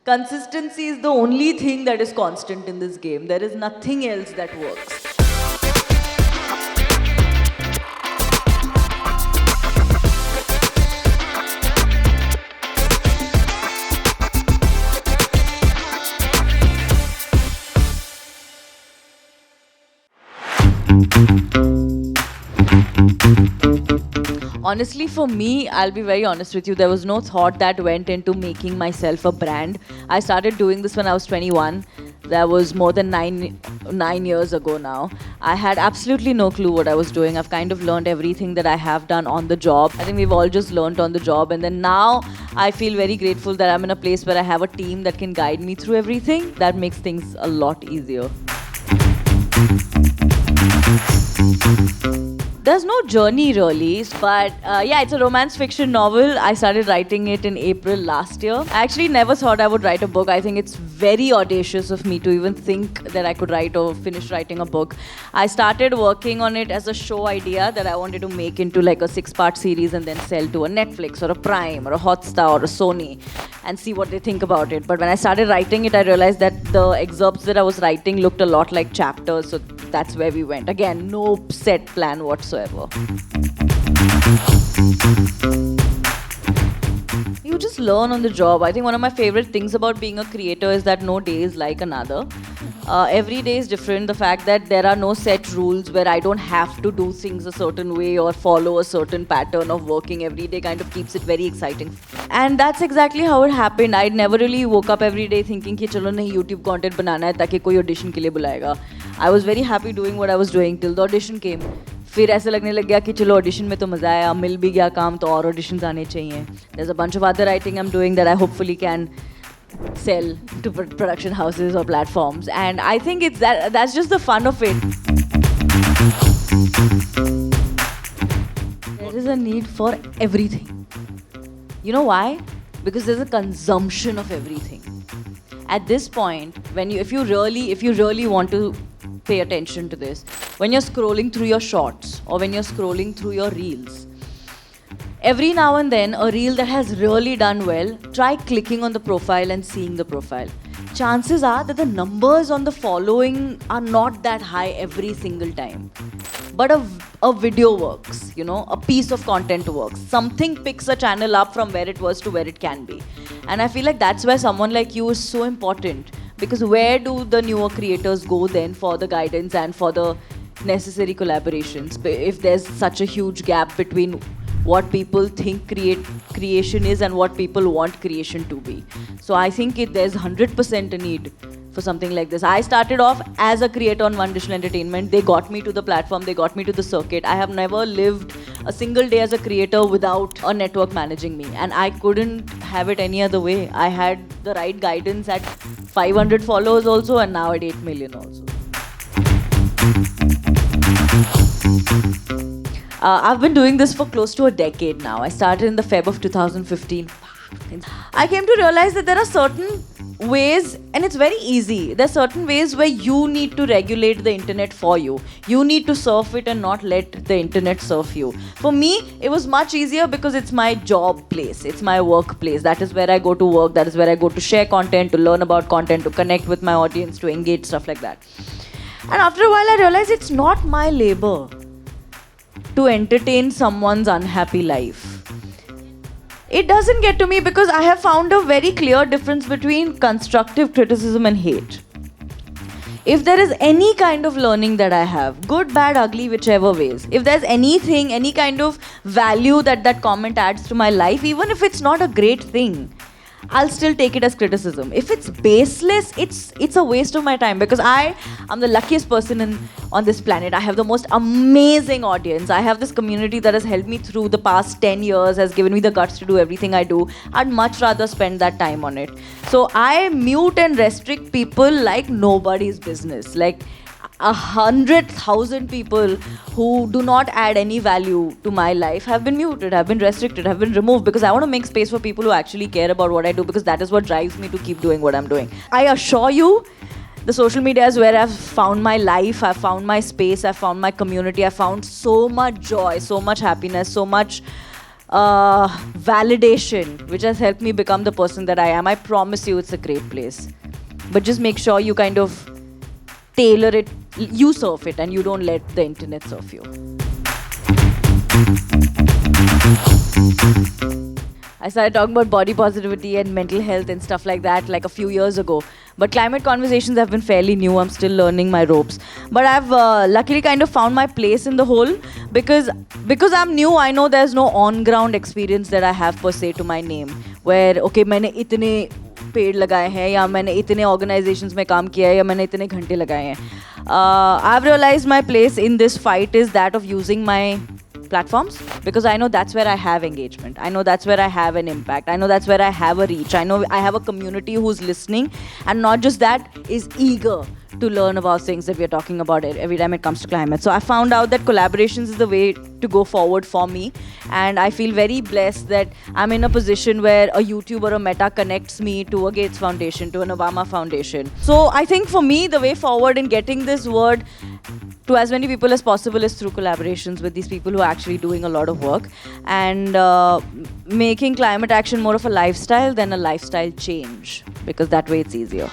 Consistency is the only thing that is constant in this game. There is nothing else that works. Honestly, for me, I'll be very honest with you, there was no thought that went into making myself a brand. I started doing this when I was 21. That was more than nine years ago now. I had absolutely no clue what I was doing. I've kind of learned everything that I have done on the job. I think we've all just learned on the job. And then now I feel very grateful that I'm in a place where I have a team that can guide me through everything. That makes things a lot easier. There's no journey really, but yeah, it's a romance fiction novel. I started writing it in April last year. I actually never thought I would write a book. I think it's very audacious of me to even think that I could write or finish writing a book. I started working on it as a show idea that I wanted to make into like a 6-part series and then sell to a Netflix or a Prime or a Hotstar or a Sony and see what they think about it. But when I started writing it, I realized that the excerpts that I was writing looked a lot like chapters, so that's where we went. Again, no set plan whatsoever. You just learn on the job. I think one of my favorite things about being a creator is that no day is like another. Every day is different. The fact that there are no set rules where I don't have to do things a certain way or follow a certain pattern of working every day kind of keeps it very exciting. And that's exactly how it happened. I never really woke up every day thinking कि चलो नहीं YouTube content बनाना है ताकि कोई audition के लिए बुलाएगा. I was very happy doing what I was doing till the audition came. फिर ऐसे लगने लग गया कि चलो ऑडिशन में तो मज़ा आया, मिल भी गया काम तो और ऑडिशंस आने चाहिए. There's a bunch of other writing I'm doing that I hopefully can sell to production houses or platforms, and I think it's that's just the fun of it. There is a need for everything. You know why? Because there's a consumption of everything. At this point, if you really want to pay attention to this, when you're scrolling through your shorts or when you're scrolling through your reels, every now and then a reel that has really done well, try clicking on the profile and seeing the profile. Chances are that the numbers on the following are not that high every single time. But a video works, a piece of content works. Something picks a channel up from where it was to where it can be. And I feel like that's where someone like you is so important. Because where do the newer creators go then for the guidance and for the necessary collaborations? If there's such a huge gap between what people think creation is and what people want creation to be. So I think there's 100% a need for something like this. I started off as a creator on One Digital Entertainment. They got me to the platform, they got me to the circuit. I have never lived a single day as a creator without a network managing me. And I couldn't have it any other way. I had the right guidance at 500 followers also, and now at 8 million also. I've been doing this for close to a decade now. I started in the Feb of 2015. I came to realize that there are certain ways, and it's very easy. There are certain ways where you need to regulate the internet for you. You need to surf it and not let the internet surf you. For me, it was much easier because it's my job place. It's my workplace. That is where I go to work. That is where I go to share content, to learn about content, to connect with my audience, to engage, stuff like that. And after a while, I realized it's not my labor to entertain someone's unhappy life. It doesn't get to me because I have found a very clear difference between constructive criticism and hate. If there is any kind of learning that I have, good, bad, ugly, whichever ways, if there's anything, any kind of value that comment adds to my life, even if it's not a great thing, I'll still take it as criticism. If it's baseless, it's a waste of my time because I'm the luckiest person on this planet. I have the most amazing audience. I have this community that has helped me through the past 10 years, has given me the guts to do everything I do. I'd much rather spend that time on it. So I mute and restrict people like nobody's business. Like 100,000 people who do not add any value to my life have been muted, have been restricted, have been removed because I want to make space for people who actually care about what I do because that is what drives me to keep doing what I'm doing. I assure you, the social media is where I've found my life, I've found my space, I've found my community, I've found so much joy, so much happiness, so much validation, which has helped me become the person that I am. I promise you it's a great place. But just make sure you kind of tailor it, you surf it, and you don't let the internet surf you. I started talking about body positivity and mental health and stuff like that like a few years ago. But climate conversations have been fairly new. I'm still learning my ropes. But I've luckily kind of found my place in the whole because I'm new. I know there's no on-ground experience that I have per se to my name. Where, okay, मैंने इतने पेड़ लगाए हैं या मैंने इतने organizations में काम किया है या मैंने इतने घंटे लगाए हैं. I've realized my place in this fight is that of using my platforms because I know that's where I have engagement. I know that's where I have an impact. I know that's where I have a reach. I know I have a community who's listening and not just that, is eager to learn about things that we are talking about every time it comes to climate. So I found out that collaborations is the way to go forward for me, and I feel very blessed that I'm in a position where a YouTube or a Meta connects me to a Gates Foundation, to an Obama Foundation. So I think for me the way forward in getting this word to as many people as possible is through collaborations with these people who are actually doing a lot of work and making climate action more of a lifestyle than a lifestyle change, because that way it's easier.